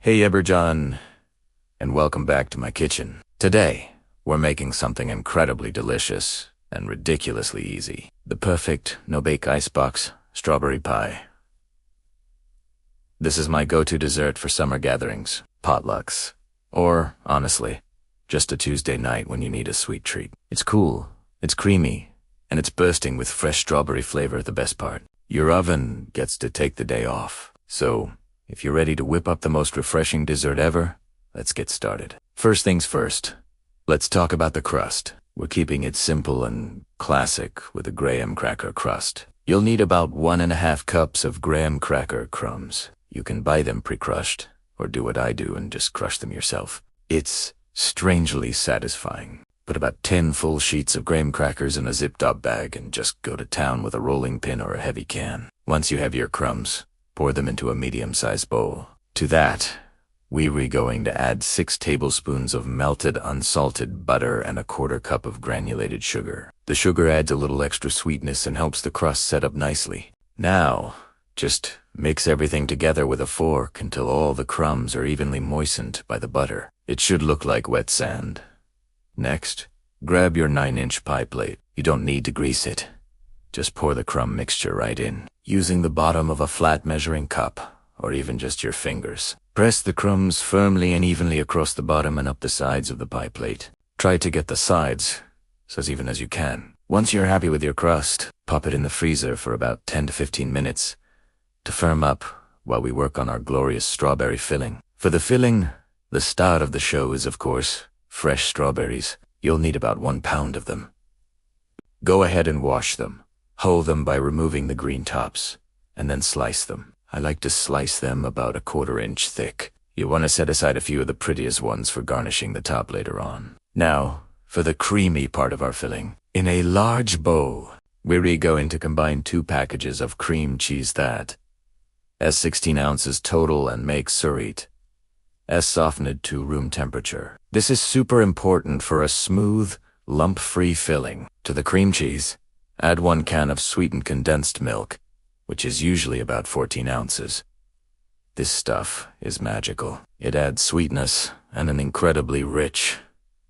Hey Eberjon, and welcome back to my kitchen. Today, we're making something incredibly delicious and ridiculously easy. The perfect no-bake icebox strawberry pie. This is my go-to dessert for summer gatherings, potlucks, or, honestly, just a Tuesday night when you need a sweet treat. It's cool, it's creamy, and it's bursting with fresh strawberry flavor. The best part, your oven gets to take the day off. So, if you're ready to whip up the most refreshing dessert ever, let's get started. First things first, let's talk about the crust. We're keeping it simple and classic with a graham cracker crust. You'll need about 1.5 cups of graham cracker crumbs. You can buy them pre-crushed, or do what I do and just crush them yourself. It's strangely satisfying. Put about 10 full sheets of graham crackers in a zipped-up bag and just go to town with a rolling pin or a heavy can. Once you have your crumbs, pour them into a medium-sized bowl. To that, we're going to add 6 tablespoons of melted unsalted butter and 1/4 cup of granulated sugar. The sugar adds a little extra sweetness and helps the crust set up nicely. Now, just mix everything together with a fork until all the crumbs are evenly moistened by the butter. It should look like wet sand. Next, grab your 9-inch pie plate. You don't need to grease it. Just pour the crumb mixture right in, using the bottom of a flat measuring cup, or even just your fingers. Press the crumbs firmly and evenly across the bottom and up the sides of the pie plate. Try to get the sides as even as you can. Once you're happy with your crust, pop it in the freezer for about 10 to 15 minutes to firm up while we work on our glorious strawberry filling. For the filling, the star of the show is, of course, fresh strawberries. You'll need about 1 pound of them. Go ahead and wash them. Hull them by removing the green tops, and then slice them. I like to slice them about 1/4 inch thick. You want to set aside a few of the prettiest ones for garnishing the top later on. Now, for the creamy part of our filling. In a large bowl, we're going to combine 2 packages of cream cheese that is 16 ounces total and make surrogate as softened to room temperature. This is super important for a smooth, lump-free filling. To the cream cheese, add 1 can of sweetened condensed milk, which is usually about 14 ounces. This stuff is magical. It adds sweetness and an incredibly rich,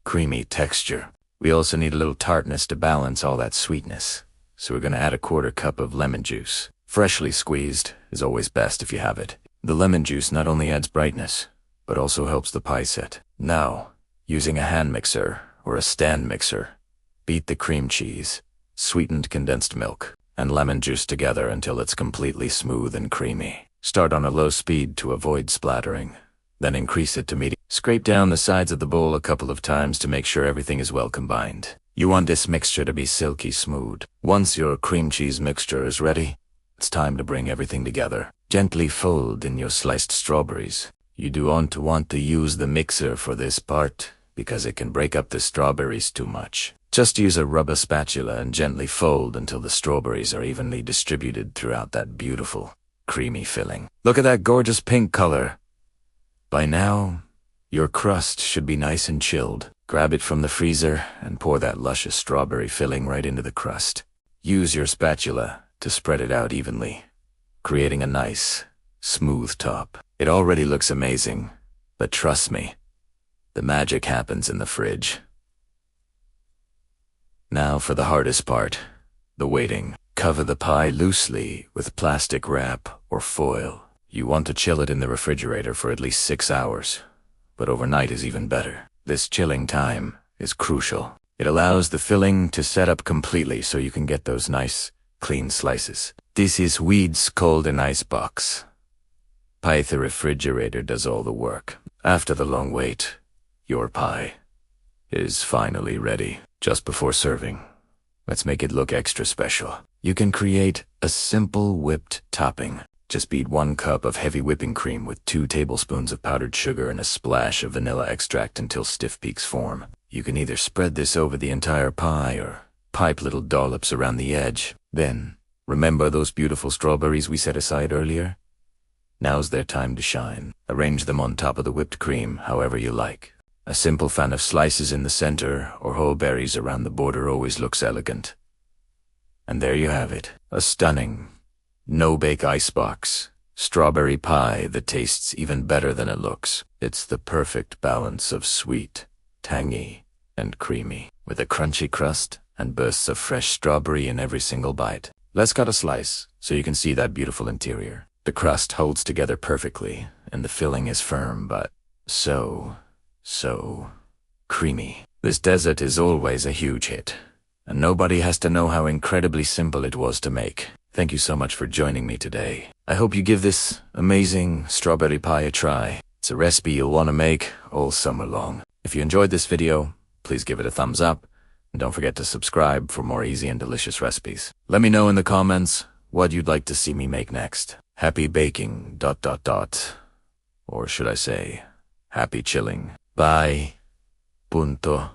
creamy texture. We also need a little tartness to balance all that sweetness, so we're going to add 1/4 cup of lemon juice. Freshly squeezed is always best if you have it. The lemon juice not only adds brightness, but also helps the pie set. Now, using a hand mixer or a stand mixer, beat the cream cheese, sweetened condensed milk, and lemon juice together until it's completely smooth and creamy. Start on a low speed to avoid splattering, then increase it to medium. Scrape down the sides of the bowl a couple of times to make sure everything is well combined. You want this mixture to be silky smooth. Once your cream cheese mixture is ready, it's time to bring everything together. Gently fold in your sliced strawberries. You don't want to use the mixer for this part because it can break up the strawberries too much. Just use a rubber spatula and gently fold until the strawberries are evenly distributed throughout that beautiful, creamy filling. Look at that gorgeous pink color. By now, your crust should be nice and chilled. Grab it from the freezer and pour that luscious strawberry filling right into the crust. Use your spatula to spread it out evenly, creating a nice, smooth top. It already looks amazing, but trust me, the magic happens in the fridge. Now for the hardest part, the waiting. Cover the pie loosely with plastic wrap or foil. You want to chill it in the refrigerator for at least 6 hours, but overnight is even better. This chilling time is crucial. It allows the filling to set up completely so you can get those nice, clean slices. This is weeds called an icebox. Pie the refrigerator does all the work. After the long wait, your pie is finally ready. Just before serving, let's make it look extra special. You can create a simple whipped topping. Just beat 1 cup of heavy whipping cream with 2 tablespoons of powdered sugar and a splash of vanilla extract until stiff peaks form. You can either spread this over the entire pie or pipe little dollops around the edge. Then, remember those beautiful strawberries we set aside earlier? Now's their time to shine. Arrange them on top of the whipped cream however you like. A simple fan of slices in the center or whole berries around the border always looks elegant. And there you have it. A stunning, no-bake icebox Strawberry pie that tastes even better than it looks. It's the perfect balance of sweet, tangy, and creamy, with a crunchy crust and bursts of fresh strawberry in every single bite. Let's cut a slice so you can see that beautiful interior. The crust holds together perfectly, and the filling is firm but so creamy. This dessert is always a huge hit, and nobody has to know how incredibly simple it was to make. Thank you so much for joining me today. I hope you give this amazing strawberry pie a try. It's a recipe you'll want to make all summer long. If you enjoyed this video, please give it a thumbs up, and don't forget to subscribe for more easy and delicious recipes. Let me know in the comments what you'd like to see me make next. Happy baking, ... Or should I say, happy chilling. Bye. Punto.